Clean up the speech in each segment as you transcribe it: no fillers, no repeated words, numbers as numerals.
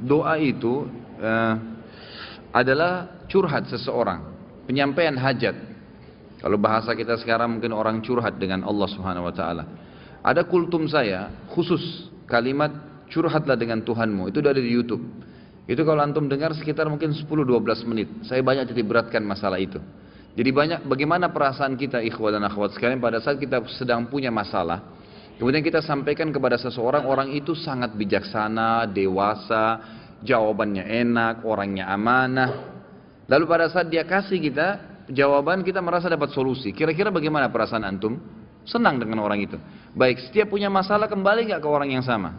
doa itu adalah curhat seseorang, penyampaian hajat. Kalau bahasa kita sekarang mungkin orang curhat dengan Allah Subhanahu wa taala. Ada kultum saya khusus kalimat curhatlah dengan Tuhanmu, itu dari YouTube. Itu kalau antum dengar sekitar mungkin 10-12 menit. Saya banyak titik beratkan masalah itu. Jadi banyak bagaimana perasaan kita ikhwah dan akhwat sekalian pada saat kita sedang punya masalah. Kemudian kita sampaikan kepada seseorang, orang itu sangat bijaksana, dewasa, jawabannya enak, orangnya amanah. Lalu pada saat dia kasih kita jawaban, kita merasa dapat solusi. Kira-kira bagaimana perasaan antum? Senang dengan orang itu. Baik, setiap punya masalah kembali nggak ke orang yang sama?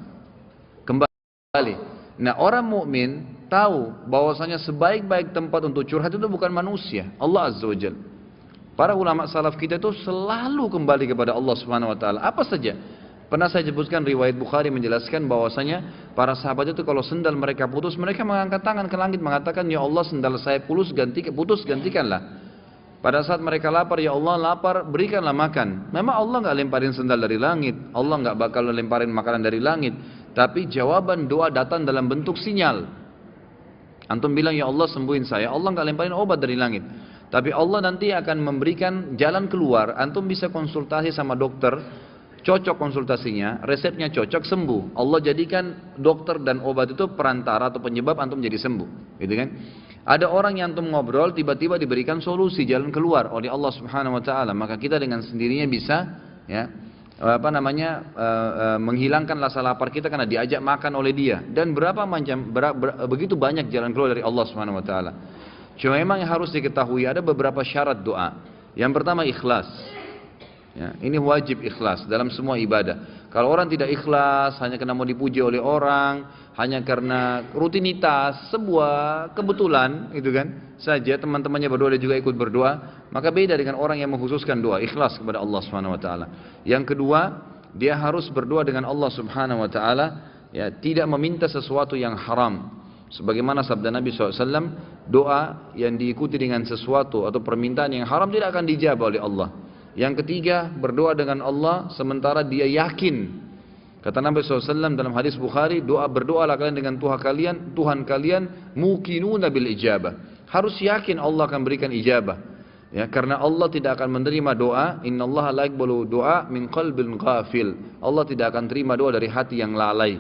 Kembali. Nah, orang mukmin tahu bahwasanya sebaik-baik tempat untuk curhat itu bukan manusia, Allah Azza wa Jalla. Para ulama salaf kita itu selalu kembali kepada Allah Subhanahu wa taala. Apa saja? Pernah saya sebutkan riwayat Bukhari menjelaskan bahwasanya para sahabat itu kalau sendal mereka putus, mereka mengangkat tangan ke langit mengatakan, "Ya Allah, sendal saya putus, gantikanlah." Pada saat mereka lapar, "Ya Allah, lapar, berikanlah makan." Memang Allah enggak lemparin sendal dari langit, Allah enggak bakal lemparin makanan dari langit, tapi jawaban doa datang dalam bentuk sinyal. Antum bilang, "Ya Allah, sembuhin saya." Allah enggak lemparin obat dari langit. Tapi Allah nanti akan memberikan jalan keluar. Antum bisa konsultasi sama dokter, cocok konsultasinya, resepnya cocok, sembuh. Allah jadikan dokter dan obat itu perantara atau penyebab antum jadi sembuh, gitu kan? Ada orang yang antum ngobrol, tiba-tiba diberikan solusi, jalan keluar oleh Allah Subhanahu wa taala. Maka kita dengan sendirinya bisa ya menghilangkan rasa lapar kita karena diajak makan oleh dia. Dan begitu banyak jalan keluar dari Allah Subhanahu wa taala. Cuma memang yang harus diketahui ada beberapa syarat doa. Yang pertama ikhlas. Ya, ini wajib ikhlas dalam semua ibadah. Kalau orang tidak ikhlas hanya karena mau dipuji oleh orang, hanya karena rutinitas, sebuah kebetulan, gitu kan? Saja teman-temannya berdoa dia juga ikut berdoa, maka beda dengan orang yang mengkhususkan doa ikhlas kepada Allah Subhanahu wa taala. Yang kedua, dia harus berdoa dengan Allah Subhanahu wa taala, ya, tidak meminta sesuatu yang haram. Sebagaimana sabda Nabi SAW, doa yang diikuti dengan sesuatu atau permintaan yang haram tidak akan dijawab oleh Allah. Yang ketiga, berdoa dengan Allah sementara dia yakin. Kata Nabi SAW dalam hadis Bukhari, berdoalah kalian dengan Tuhan kalian muqinuna bil ijabah. Harus yakin Allah akan berikan ijabah. Ya, karena Allah tidak akan menerima doa, innallaha la yaqbalu doa min qalbin ghafil. Allah tidak akan terima doa dari hati yang lalai.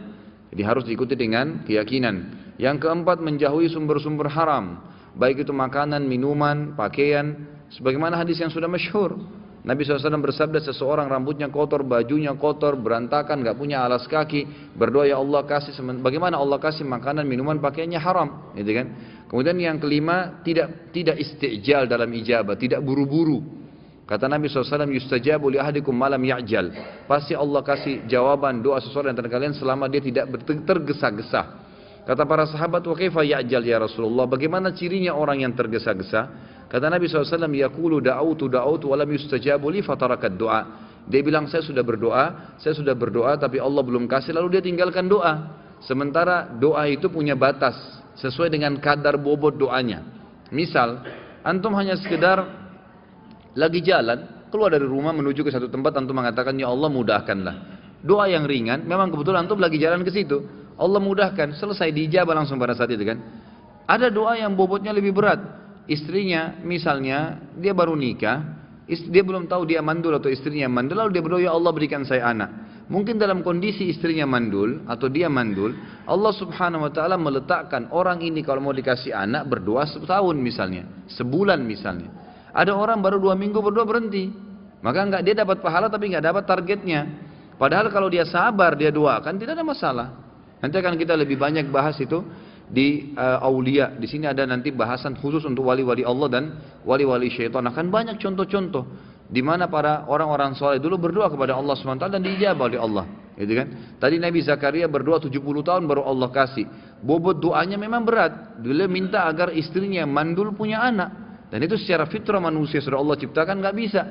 Jadi harus diikuti dengan keyakinan. Yang keempat, menjauhi sumber-sumber haram, baik itu makanan, minuman, pakaian, sebagaimana hadis yang sudah masyhur. Nabi SAW bersabda, seseorang rambutnya kotor, bajunya kotor, berantakan, gak punya alas kaki, berdoa, "Ya Allah kasih," bagaimana Allah kasih makanan, minuman, pakaiannya haram, gitu kan? Kemudian yang kelima, tidak istijal dalam ijabah, tidak buru-buru. Kata Nabi SAW, "Yustajabu li ahadikum malam ya'jal." Pasti Allah kasih jawaban doa seseorang antara kalian selama dia tidak tergesa-gesa. Kata para sahabat, "Wa kaifa ya'jal ya Rasulullah?" Bagaimana cirinya orang yang tergesa-gesa? Kata Nabi SAW, "Yaqulu da'autu wa lam yustajabu li fatarakat doa." Dia bilang, saya sudah berdoa tapi Allah belum kasih, lalu dia tinggalkan doa. Sementara doa itu punya batas sesuai dengan kadar bobot doanya. Misal, antum hanya sekedar lagi jalan, keluar dari rumah menuju ke satu tempat, antum mengatakan, "Ya Allah mudahkanlah." Doa yang ringan, memang kebetulan antum lagi jalan ke situ, Allah mudahkan, selesai, dijabah langsung pada saat itu kan. Ada doa yang bobotnya lebih berat. Istrinya misalnya dia baru nikah, dia belum tahu dia mandul atau istrinya mandul, lalu dia berdoa, "Ya Allah berikan saya anak." Mungkin dalam kondisi istrinya mandul atau dia mandul, Allah Subhanahu wa taala meletakkan orang ini kalau mau dikasih anak berdoa setahun misalnya, sebulan misalnya. Ada orang baru 2 minggu berdoa berhenti. Maka dia dapat pahala tapi enggak dapat targetnya. Padahal kalau dia sabar, dia doakan, tidak ada masalah. Nanti akan kita lebih banyak bahas itu di aulia. Di sini ada nanti bahasan khusus untuk wali-wali Allah dan wali-wali syaitan. Akan banyak contoh-contoh di mana para orang-orang soleh dulu berdoa kepada Allah SWT dan dijabah oleh Allah. Gitu kan? Tadi Nabi Zakaria berdoa 70 tahun baru Allah kasih. Bobot doanya memang berat. Dia minta agar istrinya mandul punya anak. Dan itu secara fitrah manusia sudah Allah ciptakan nggak bisa.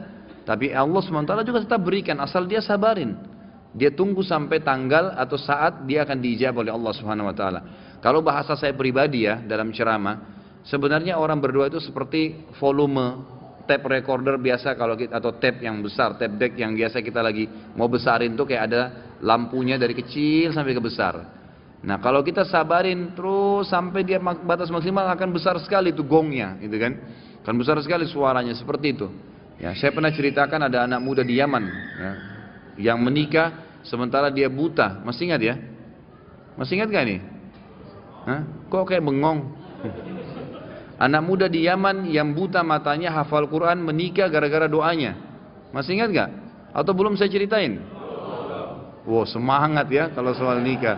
Tapi Allah SWT juga tetap berikan asal dia sabarin. Dia tunggu sampai tanggal atau saat dia akan diijabah oleh Allah Subhanahu wa taala. Kalau bahasa saya pribadi ya dalam ceramah, sebenarnya orang berdoa itu seperti volume tape recorder biasa kalau kita, atau tape yang besar, tape deck yang biasa kita lagi mau besarin tuh kayak ada lampunya dari kecil sampai ke besar. Nah kalau kita sabarin terus sampai dia batas maksimal akan besar sekali itu gongnya, gitu kan? Akan besar sekali suaranya seperti itu. Ya, saya pernah ceritakan ada anak muda di Yaman, ya, yang menikah sementara dia buta. Masih ingat ya? Masih ingat gak nih? Hah? Kok kayak bengong? Anak muda di Yaman yang buta matanya hafal Quran menikah gara-gara doanya. Masih ingat gak? Atau belum saya ceritain? Wow, semangat ya kalau soal nikah.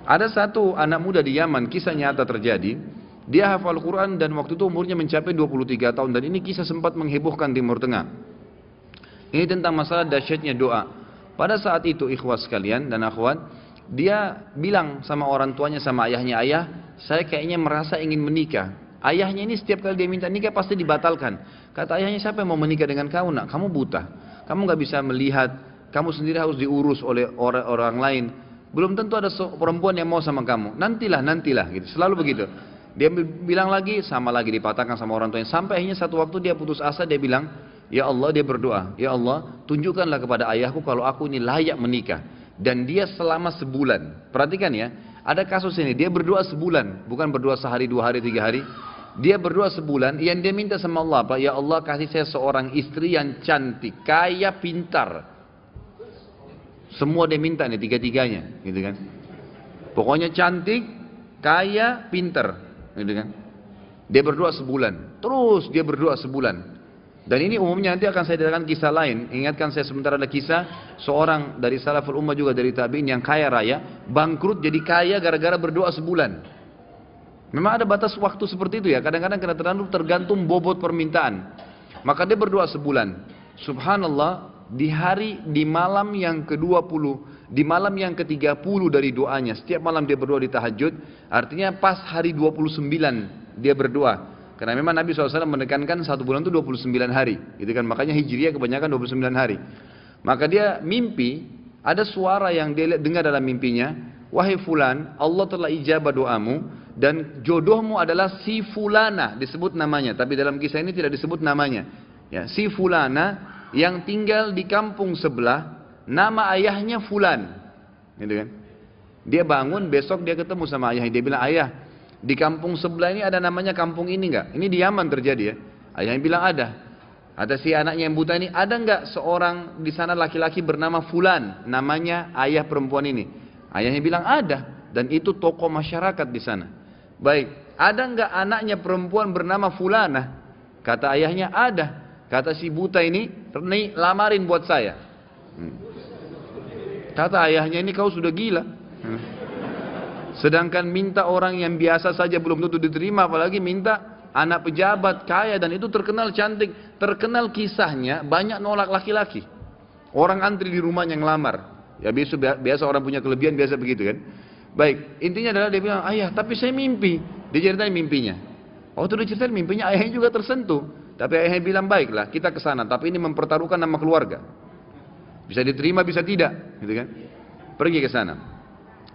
Ada satu anak muda di Yaman, kisah nyata terjadi. Dia hafal Quran dan waktu itu umurnya mencapai 23 tahun. Dan ini kisah sempat menghebohkan Timur Tengah. Ini tentang masalah dahsyatnya doa. Pada saat itu ikhwas sekalian dan akhwat, dia bilang sama orang tuanya, sama ayahnya, ayah, saya kayaknya merasa ingin menikah. Ayahnya ini setiap kali dia minta nikah pasti dibatalkan. Kata ayahnya, siapa yang mau menikah dengan kamu nak? Kamu buta, kamu gak bisa melihat, kamu sendiri harus diurus oleh orang lain. Belum tentu ada perempuan yang mau sama kamu. Nantilah gitu. Selalu begitu. Dia bilang lagi, sama lagi dipatahkan sama orang tuanya. Sampai akhirnya satu waktu dia putus asa, dia bilang, ya Allah, dia berdoa, ya Allah, tunjukkanlah kepada ayahku kalau aku ini layak menikah. Dan dia selama sebulan, perhatikan ya, ada kasus ini, dia berdoa sebulan, bukan berdoa sehari, 2 hari, 3 hari. Dia berdoa sebulan, yang dia minta sama Allah apa? Ya Allah, kasih saya seorang istri yang cantik, kaya, pintar. Semua dia minta nih, tiga-tiganya, gitu kan. Pokoknya cantik, kaya, pintar, gitu kan. Dia berdoa sebulan, terus dia berdoa sebulan. Dan ini umumnya nanti akan saya ceritakan kisah lain. Ingatkan saya sebentar, ada kisah seorang dari salaful ummah juga dari tabi'in yang kaya raya, bangkrut jadi kaya gara-gara berdoa sebulan. Memang ada batas waktu seperti itu ya. Kadang-kadang kena tergantung bobot permintaan. Maka dia berdoa sebulan. Subhanallah, di malam yang ke-20, di malam yang ke-30 dari doanya, setiap malam dia berdoa di tahajud, artinya pas hari 29 dia berdoa. Karena memang Nabi SAW menekankan 1 bulan itu 29 hari, gitu kan? Makanya Hijriah kebanyakan 29 hari. Maka dia mimpi, ada suara yang dia dengar dalam mimpinya, wahai fulan, Allah telah ijabah doamu dan jodohmu adalah si fulana, disebut namanya, tapi dalam kisah ini tidak disebut namanya. Ya, si fulana yang tinggal di kampung sebelah, nama ayahnya fulan, gitu kan? Dia bangun, besok dia ketemu sama ayahnya, dia bilang, ayah, di kampung sebelah ini ada namanya kampung ini enggak? Ini di Yaman terjadi ya. Ayahnya bilang ada. Ada si anaknya yang buta ini, ada enggak seorang di sana laki-laki bernama fulan, namanya ayah perempuan ini? Ayahnya bilang ada, dan itu tokoh masyarakat di sana. Baik, ada enggak anaknya perempuan bernama fulana? Kata ayahnya ada. Kata si buta ini lamarin buat saya. Kata ayahnya, ini kau sudah gila. Sedangkan minta orang yang biasa saja belum tentu diterima, apalagi minta anak pejabat kaya, dan itu terkenal cantik, terkenal kisahnya banyak nolak laki-laki. Orang antri di rumahnya ngelamar. Ya biasa orang punya kelebihan biasa begitu kan. Baik, intinya adalah dia bilang, ayah, tapi saya mimpi. Dia ceritain mimpinya. Waktu dia ceritain mimpinya, ayahnya juga tersentuh. Tapi ayahnya bilang, baiklah, kita ke sana, tapi ini mempertaruhkan nama keluarga. Bisa diterima, bisa tidak, gitu kan? Pergi ke sana.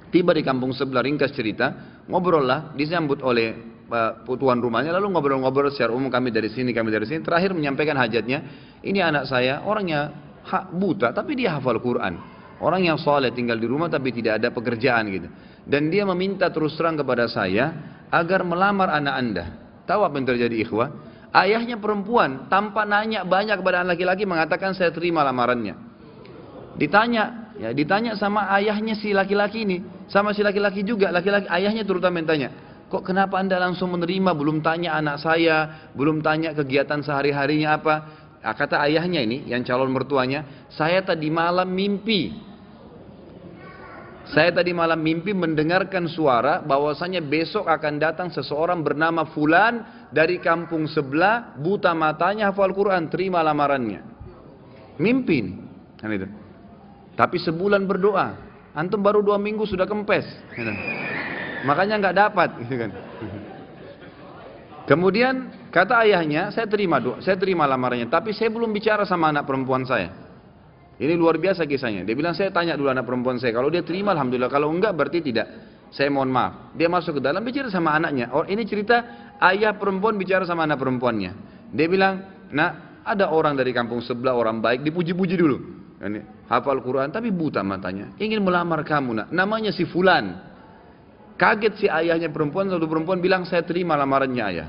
Tiba di kampung sebelah, ringkas cerita, ngobrol lah, disambut oleh tuan rumahnya, lalu ngobrol-ngobrol secara umum, kami dari sini, terakhir menyampaikan hajatnya. Ini anak saya, orangnya buta, tapi dia hafal Quran. Orang yang soleh tinggal di rumah, tapi tidak ada pekerjaan gitu. Dan dia meminta terus terang kepada saya, agar melamar anak anda. Tahu apa yang terjadi ikhwah? Ayahnya perempuan, tanpa nanya banyak kepada anak laki-laki, mengatakan saya terima lamarannya. Ditanya sama ayahnya si laki-laki ini, sama si laki-laki juga, ayahnya terutama yang tanya, kok kenapa anda langsung menerima, belum tanya anak saya, belum tanya kegiatan sehari-harinya apa? Kata ayahnya ini, yang calon mertuanya, saya tadi malam mimpi mendengarkan suara bahwasanya besok akan datang seseorang bernama fulan dari kampung sebelah, buta matanya, hafal Quran, terima lamarannya. Mimpi nih, kan itu. Tapi sebulan berdoa, antum baru 2 minggu sudah kempes, gitu. Makanya nggak dapat, gitu kan. Kemudian kata ayahnya, saya terima lamarannya, tapi saya belum bicara sama anak perempuan saya. Ini luar biasa kisahnya. Dia bilang, saya tanya dulu anak perempuan saya, kalau dia terima alhamdulillah, kalau enggak berarti tidak. Saya mohon maaf. Dia masuk ke dalam bicara sama anaknya. Oh, ini cerita ayah perempuan bicara sama anak perempuannya. Dia bilang, nah ada orang dari kampung sebelah, orang baik, dipuji-puji dulu. hafal Quran, tapi buta matanya. Ingin melamar kamu, nak. Namanya si Fulan. Kaget si ayahnya perempuan, satu perempuan bilang, saya terima lamarannya ayah.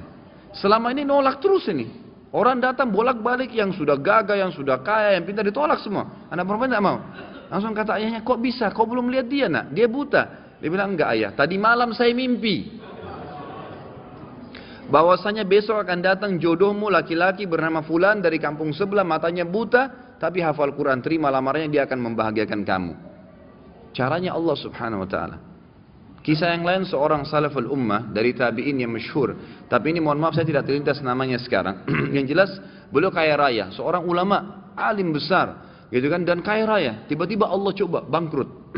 Selama ini nolak terus ini. Orang datang bolak-balik yang sudah gagah, yang sudah kaya, yang pintar ditolak semua. Anak perempuan tidak mau. Langsung kata ayahnya, kok bisa? Kau belum lihat dia, nak? Dia buta. Dia bilang, enggak ayah. Tadi malam saya mimpi bahwasanya besok akan datang jodohmu laki-laki bernama Fulan dari kampung sebelah, matanya buta, tapi hafal Quran, terima lamarannya, dia akan membahagiakan kamu. Caranya Allah subhanahu wa ta'ala. Kisah yang lain seorang salaful ummah dari tabi'in yang masyhur, tapi ini mohon maaf saya tidak terlintas namanya sekarang. Yang jelas beliau kaya raya, seorang ulama, alim besar, gitu kan, dan kaya raya. Tiba-tiba Allah coba bangkrut.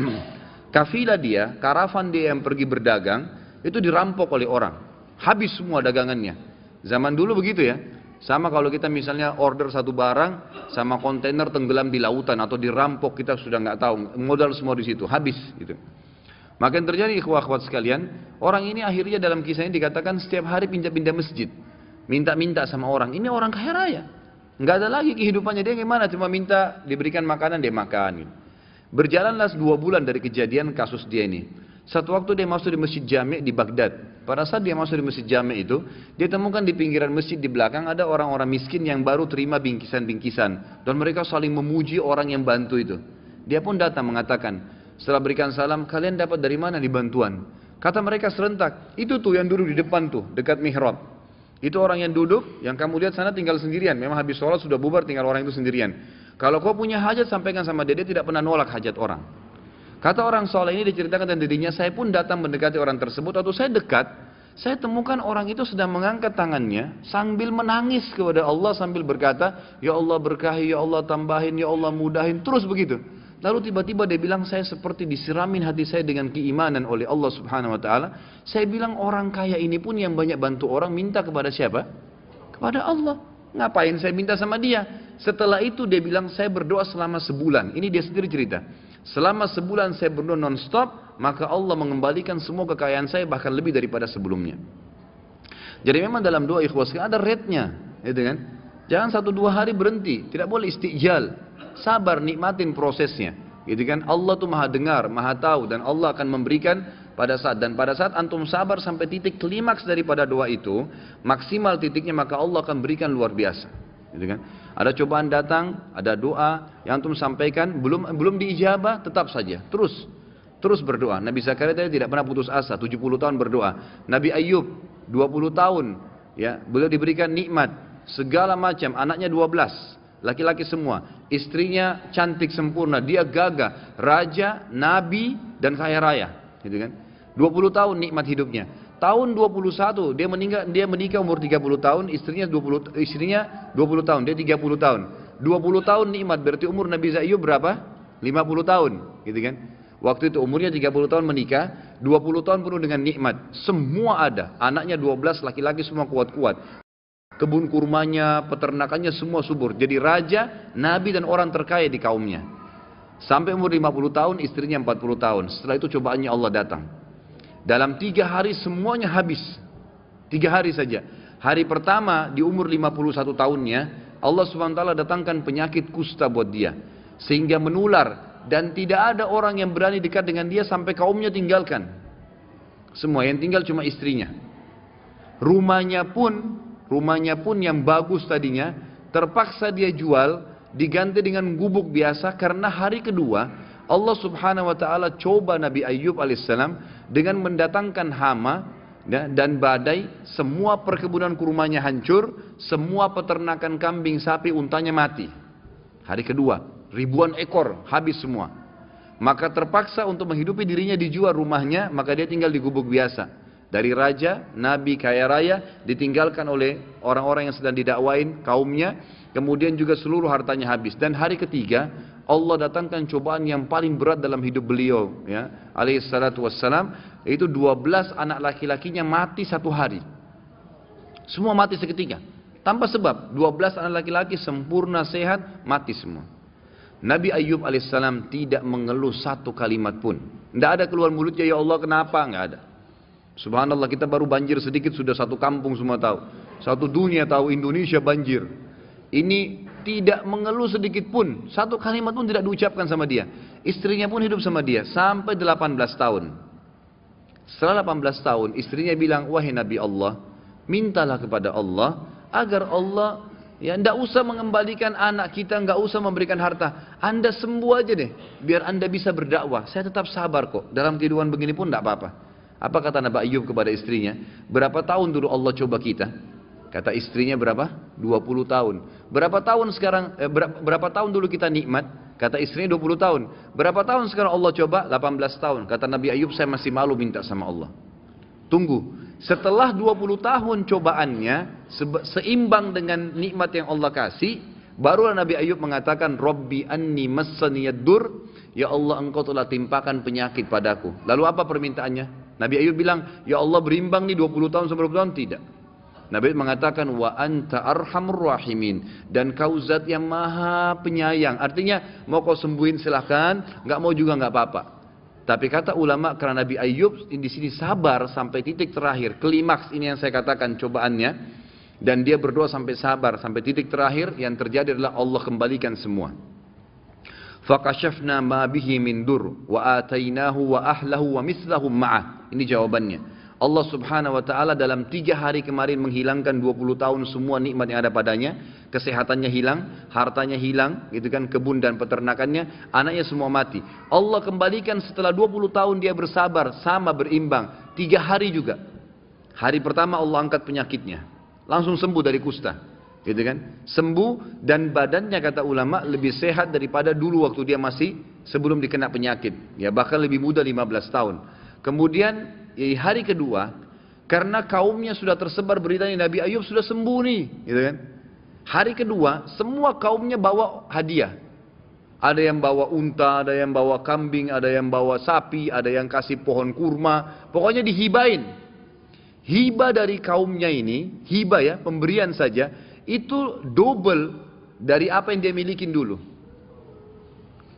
Kafilah dia, karavan dia yang pergi berdagang, itu dirampok oleh orang. Habis semua dagangannya. Zaman dulu begitu ya. Sama kalau kita misalnya order satu barang, sama kontainer tenggelam di lautan atau dirampok, kita sudah nggak tahu, modal semua di situ, habis gitu. Maka yang terjadi ikhwah-ikhwat sekalian, orang ini akhirnya dalam kisah ini dikatakan setiap hari pindah-pindah masjid, minta-minta sama orang. Ini orang kaya raya, nggak ada lagi kehidupannya, dia gimana? Cuma minta diberikan makanan, dia makan. Gitu. Berjalanlah 2 bulan dari kejadian kasus dia ini. Satu waktu dia masuk di masjid Jami' di Baghdad. Pada saat dia masuk di masjid Jami' itu, dia temukan di pinggiran masjid di belakang ada orang-orang miskin yang baru terima bingkisan-bingkisan. Dan mereka saling memuji orang yang bantu itu. Dia pun datang mengatakan, setelah berikan salam, kalian dapat dari mana nih bantuan? Kata mereka serentak, itu tuh yang duduk di depan tuh, dekat mihrab. Itu orang yang duduk, yang kamu lihat sana tinggal sendirian. Memang habis sholat sudah bubar, tinggal orang itu sendirian. Kalau kau punya hajat, sampaikan sama dia tidak pernah nolak hajat orang. Kata orang soleh ini diceritakan dan dirinya, saya pun datang mendekati orang tersebut, atau saya dekat, saya temukan orang itu sedang mengangkat tangannya, sambil menangis kepada Allah, sambil berkata, ya Allah berkahi, ya Allah tambahin, ya Allah mudahin, terus begitu. Lalu tiba-tiba dia bilang, saya seperti disiramin hati saya dengan keimanan oleh Allah subhanahu wa ta'ala. Saya bilang, orang kaya ini pun yang banyak bantu orang, minta kepada siapa? Kepada Allah. Ngapain saya minta sama dia? Setelah itu dia bilang, saya berdoa selama sebulan. Ini dia sendiri cerita. Selama sebulan saya berdoa non-stop, maka Allah mengembalikan semua kekayaan saya, bahkan lebih daripada sebelumnya. Jadi memang dalam doa ikhwas ada rate-nya, gitu kan? Jangan 1-2 hari berhenti, tidak boleh istijal. Sabar, nikmatin prosesnya, gitu kan? Allah tuh maha dengar, maha tahu, dan Allah akan memberikan pada saat, dan pada saat antum sabar sampai titik klimaks daripada doa itu, maksimal titiknya, maka Allah akan berikan luar biasa, gitu kan? Ada cobaan datang, ada doa yang antum sampaikan, belum diijabah, tetap saja, terus berdoa. Nabi Zakaria tadi tidak pernah putus asa, 70 tahun berdoa. Nabi Ayub 20 tahun, ya, beliau diberikan nikmat segala macam, anaknya 12. Laki-laki semua, istrinya cantik sempurna, dia gagah, raja, nabi, dan kaya raya, gitu kan? 20 tahun nikmat hidupnya. Tahun 21 dia menikah umur 30 tahun, istrinya 20 tahun, dia 30 tahun. 20 tahun nikmat, berarti umur Nabi Ayub berapa? 50 tahun, gitu kan? Waktu itu umurnya 30 tahun menikah, 20 tahun penuh dengan nikmat. Semua ada, anaknya 12, laki-laki semua kuat-kuat. Kebun kurmanya, peternakannya semua subur. Jadi raja, nabi dan orang terkaya di kaumnya. Sampai umur 50 tahun, istrinya 40 tahun. Setelah itu cobaannya Allah datang. Dalam 3 hari semuanya habis. 3 hari saja. Hari pertama di umur 51 tahunnya, Allah SWT datangkan penyakit kusta buat dia. Sehingga menular. Dan tidak ada orang yang berani dekat dengan dia sampai kaumnya tinggalkan. Semua yang tinggal cuma istrinya. Rumahnya pun yang bagus tadinya, terpaksa dia jual, diganti dengan gubuk biasa, karena hari kedua, Allah subhanahu wa ta'ala coba Nabi Ayub alaihissalam dengan mendatangkan hama dan badai, semua perkebunan kurmanya hancur, semua peternakan kambing, sapi, untanya mati. Hari kedua, ribuan ekor, habis semua. Maka terpaksa untuk menghidupi dirinya dijual rumahnya, maka dia tinggal di gubuk biasa. Dari raja, nabi, kaya raya, ditinggalkan oleh orang-orang yang sedang didakwain kaumnya, kemudian juga seluruh hartanya habis. Dan hari ketiga, Allah datangkan cobaan yang paling berat dalam hidup beliau, ya, alaihi salatu wassalam, itu 12 anak laki-lakinya mati 1 hari. Semua mati seketika, tanpa sebab. 12 anak laki-laki sempurna, sehat, mati semua. Nabi Ayub alaihissalam tidak mengeluh 1 kalimat pun. Tidak ada keluar mulutnya, ya Allah kenapa, nggak ada. Subhanallah, kita baru banjir sedikit sudah 1 kampung semua tahu, 1 dunia tahu Indonesia banjir. Ini tidak mengeluh sedikit pun. Satu kalimat pun tidak diucapkan sama dia. Istrinya pun hidup sama dia sampai 18 tahun. Setelah 18 tahun, istrinya bilang, wahai Nabi Allah, mintalah kepada Allah agar Allah ya tidak usah mengembalikan anak kita, nggak usah memberikan harta. Anda sembuh aja deh, biar Anda bisa berdakwah. Saya tetap sabar kok. Dalam kehidupan begini pun tidak apa-apa. Apa kata Nabi Ayub kepada istrinya? Berapa tahun dulu Allah coba kita? Kata istrinya berapa? 20 tahun. Berapa tahun sekarang? Berapa tahun dulu kita nikmat? Kata istrinya 20 tahun. Berapa tahun sekarang Allah coba? 18 tahun. Kata Nabi Ayub, saya masih malu minta sama Allah. Tunggu. Setelah 20 tahun cobaannya, seimbang dengan nikmat yang Allah kasih, barulah Nabi Ayub mengatakan, Rabbi anni massaniyad dur, ya Allah engkau telah timpakan penyakit padaku. Lalu apa permintaannya? Nabi Ayub bilang, ya Allah berimbang nih 20 tahun sampai 20 tahun? Tidak. Nabi Ayub mengatakan, wa anta arhamur rahimin, dan kau zat yang maha penyayang. Artinya, mau kau sembuhin silahkan, nggak mau juga nggak apa-apa. Tapi kata ulama, karena Nabi Ayub di sini sabar sampai titik terakhir, klimaks ini yang saya katakan cobaannya, dan dia berdoa sampai sabar sampai titik terakhir, yang terjadi adalah Allah kembalikan semua. Fakashafna ma bihi min dur wa atainahu wa ahlahu wa mislahum ma'ah. Ini jawabannya. Allah subhanahu wa ta'ala dalam 3 hari kemarin menghilangkan 20 tahun semua nikmat yang ada padanya. Kesehatannya hilang, hartanya hilang, gitu kan, kebun dan peternakannya, anaknya semua mati. Allah kembalikan setelah 20 tahun dia bersabar, sama berimbang. 3 hari juga. Hari pertama Allah angkat penyakitnya. Langsung sembuh dari kusta. Gitu kan? Sembuh dan badannya kata ulama lebih sehat daripada dulu waktu dia masih sebelum dikena penyakit. Ya bahkan lebih muda 15 tahun. Kemudian hari kedua, karena kaumnya sudah tersebar beritanya Nabi Ayub sudah sembuh nih, gitu kan? Hari kedua, semua kaumnya bawa hadiah. Ada yang bawa unta, ada yang bawa kambing, ada yang bawa sapi, ada yang kasih pohon kurma. Pokoknya dihibain. Hibah dari kaumnya ini, hibah ya, pemberian saja, itu double dari apa yang dia milikin dulu.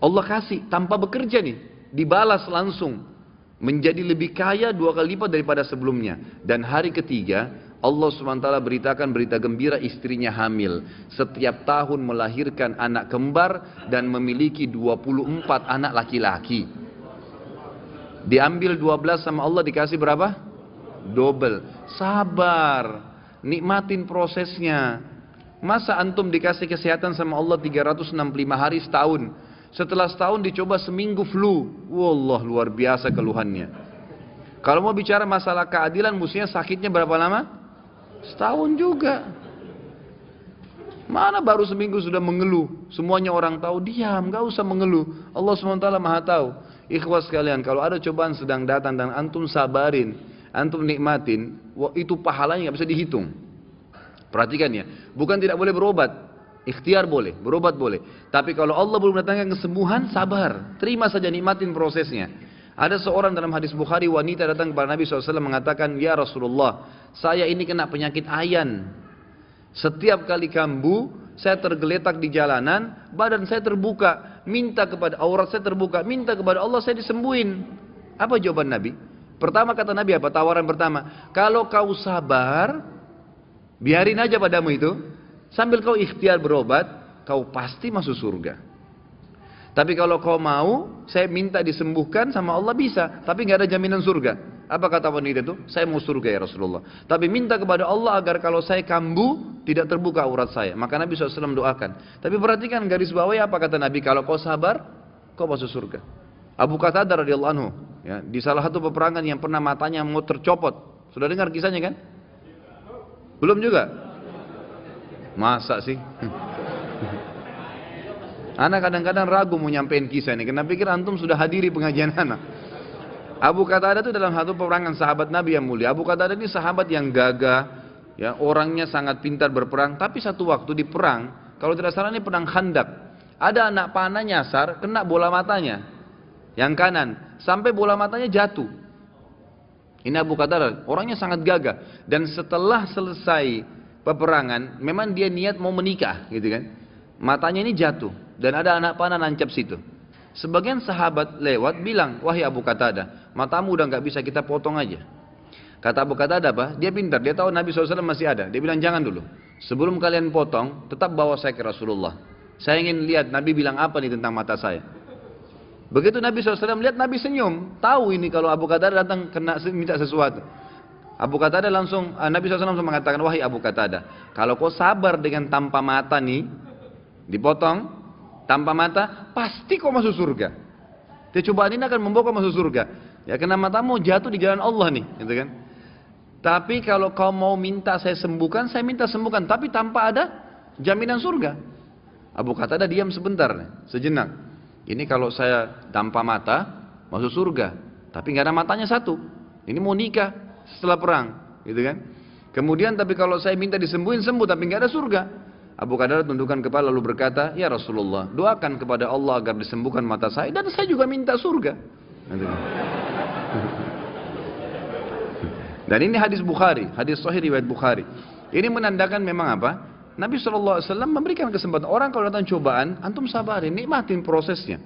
Allah kasih tanpa bekerja nih, dibalas langsung. Menjadi lebih kaya 2 kali lipat daripada sebelumnya. Dan hari ketiga, Allah SWT beritakan berita gembira, istrinya hamil. Setiap tahun melahirkan anak kembar dan memiliki 24 anak laki-laki. Diambil 12 sama Allah, dikasih berapa? Double. Sabar, nikmatin prosesnya. Masa antum dikasih kesehatan sama Allah 365 hari setahun? Setelah setahun dicoba seminggu flu. Wallah luar biasa keluhannya. Kalau mau bicara masalah keadilan, mestinya sakitnya berapa lama? Setahun juga. Mana baru seminggu sudah mengeluh. Semuanya orang tahu, diam, gak usah mengeluh. Allah SWT maha tahu. Ikhwas sekalian, kalau ada cobaan sedang datang dan antum sabarin, antum nikmatin, itu pahalanya gak bisa dihitung. Perhatikan ya, bukan tidak boleh berobat. Ikhtiar boleh, berobat boleh. Tapi kalau Allah belum datangkan kesembuhan, sabar. Terima saja, nikmatin prosesnya. Ada seorang dalam hadis Bukhari, wanita datang kepada Nabi SAW mengatakan, ya Rasulullah, saya ini kena penyakit ayan. Setiap kali kambuh, saya tergeletak di jalanan, badan saya terbuka, minta kepada aurat saya terbuka, minta kepada Allah saya disembuhin. Apa jawaban Nabi? Pertama kata Nabi apa? Tawaran pertama, kalau kau sabar, biarin aja padamu itu. Sambil kau ikhtiar berobat, kau pasti masuk surga. Tapi kalau kau mau, saya minta disembuhkan sama Allah bisa, tapi nggak ada jaminan surga. Apa kata wanita itu? Saya mau surga ya Rasulullah. Tapi minta kepada Allah agar kalau saya kambuh, tidak terbuka aurat saya. Maka Nabi SAW doakan. Tapi perhatikan garis bawahnya apa kata Nabi? Kalau kau sabar, kau masuk surga. Abu Qatadah radhiyallahu anhu, ya, di salah satu peperangan yang pernah matanya mau tercopot. Sudah dengar kisahnya kan? Belum juga? Masa sih? Anak kadang-kadang ragu mau nyampein kisah ini. Karena pikir antum sudah hadiri pengajian anak. Abu Qatadah itu dalam satu peperangan sahabat Nabi yang mulia. Abu Qatadah ini sahabat yang gagah, ya, orangnya sangat pintar berperang. Tapi satu waktu di perang, kalau tidak salah ini perang Khandak, ada anak panah nyasar, kena bola matanya yang kanan, sampai bola matanya jatuh. Ini Abu Qatadah, orangnya sangat gagah. Dan setelah selesai peperangan, memang dia niat mau menikah, gitu kan? Matanya ini jatuh dan ada anak panah nancap situ. Sebagian sahabat lewat bilang, wahai Abu Qatadah, matamu udah nggak bisa, kita potong aja. Kata Abu Qatadah apa? Dia pintar, dia tahu Nabi SAW masih ada. Dia bilang jangan dulu. Sebelum kalian potong, tetap bawa saya ke Rasulullah. Saya ingin lihat Nabi bilang apa nih tentang mata saya. Begitu Nabi SAW lihat, Nabi senyum. Tahu ini kalau Abu Qatadah datang kena minta sesuatu. Abu Qatadah langsung, Nabi SAW langsung mengatakan, wahai Abu Qatadah, kalau kau sabar dengan tanpa mata nih, dipotong, tanpa mata, pasti kau masuk surga. Cobaan ini akan membawa kau masuk surga. Ya, karena matamu jatuh di jalan Allah nih, gitu kan. Tapi kalau kau mau minta saya sembuhkan, saya minta sembuhkan, tapi tanpa ada jaminan surga. Abu Qatadah diam sebentar, sejenak. Ini kalau saya tanpa mata masuk surga, tapi nggak ada matanya satu. Ini mau nikah setelah perang, gitu kan? Kemudian tapi kalau saya minta disembuhin sembuh, tapi nggak ada surga. Abu Qatadah tundukkan kepala lalu berkata, ya Rasulullah, doakan kepada Allah agar disembuhkan mata saya dan saya juga minta surga. Gitu kan? Dan ini hadis Bukhari, hadis sahih riwayat Bukhari. Ini menandakan memang apa? Nabi SAW memberikan kesempatan orang kalau datang cobaan, antum sabarin, nikmatin prosesnya.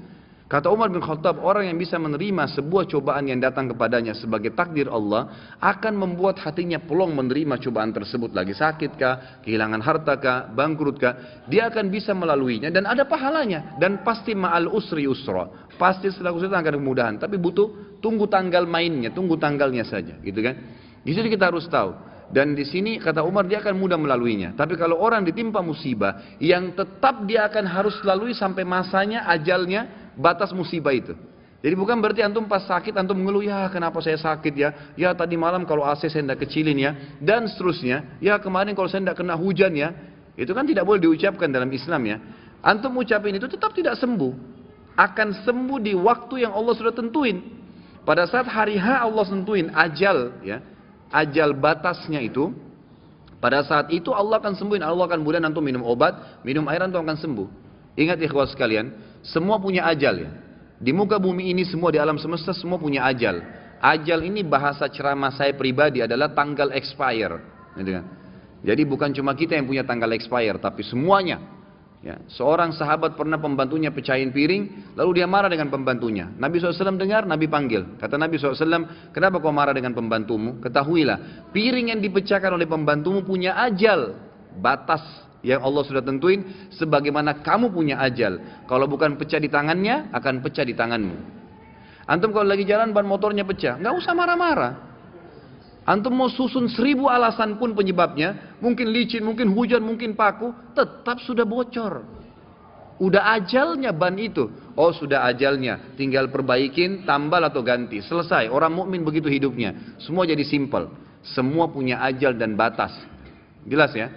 Kata Umar bin Khattab, orang yang bisa menerima sebuah cobaan yang datang kepadanya sebagai takdir Allah, akan membuat hatinya pelong menerima cobaan tersebut. Lagi sakit kah, kehilangan harta kah, bangkrut kah, dia akan bisa melaluinya dan ada pahalanya. Dan pasti ma'al usri usra, pasti setelah kesulitan akan kemudahan. Tapi butuh tunggu tanggal mainnya, tunggu tanggalnya saja, gitu kan? Di sini kita harus tahu. Dan di sini kata Umar dia akan mudah melaluinya. Tapi kalau orang ditimpa musibah yang tetap dia akan harus lalui sampai masanya, ajalnya, batas musibah itu. Jadi bukan berarti antum pas sakit antum mengeluh, ya kenapa saya sakit ya? Ya tadi malam kalau AC saya tidak kecilin ya, dan seterusnya. Ya kemarin kalau saya tidak kena hujan ya. Itu kan tidak boleh diucapkan dalam Islam ya. Antum ucapin itu tetap tidak sembuh. Akan sembuh di waktu yang Allah sudah tentuin. Pada saat hari H Allah tentuin ajal ya. Ajal batasnya itu, pada saat itu Allah akan sembuhin. Allah akan mudah antum minum obat, minum air antum akan sembuh. Ingat ikhwas sekalian, semua punya ajal ya. Di muka bumi ini semua, di alam semesta semua punya ajal. Ajal ini bahasa ceramah saya pribadi adalah tanggal expire, gitu kan. Jadi bukan cuma kita yang punya tanggal expire, tapi semuanya. Ya, seorang sahabat pernah pembantunya pecahin piring, lalu dia marah dengan pembantunya. Nabi SAW dengar, Nabi panggil. Kata Nabi SAW, kenapa kau marah dengan pembantumu? Ketahuilah, piring yang dipecahkan oleh pembantumu punya ajal, batas yang Allah sudah tentuin, sebagaimana kamu punya ajal. Kalau bukan pecah di tangannya, akan pecah di tanganmu. Antum kalau lagi jalan ban motornya pecah, nggak usah marah-marah. Antum mau susun 1000 alasan pun penyebabnya, mungkin licin, mungkin hujan, mungkin paku, tetap sudah bocor. Udah ajalnya ban itu. Oh sudah ajalnya, tinggal perbaikin, tambal atau ganti. Selesai, orang mukmin begitu hidupnya. Semua jadi simpel. Semua punya ajal dan batas. Jelas ya?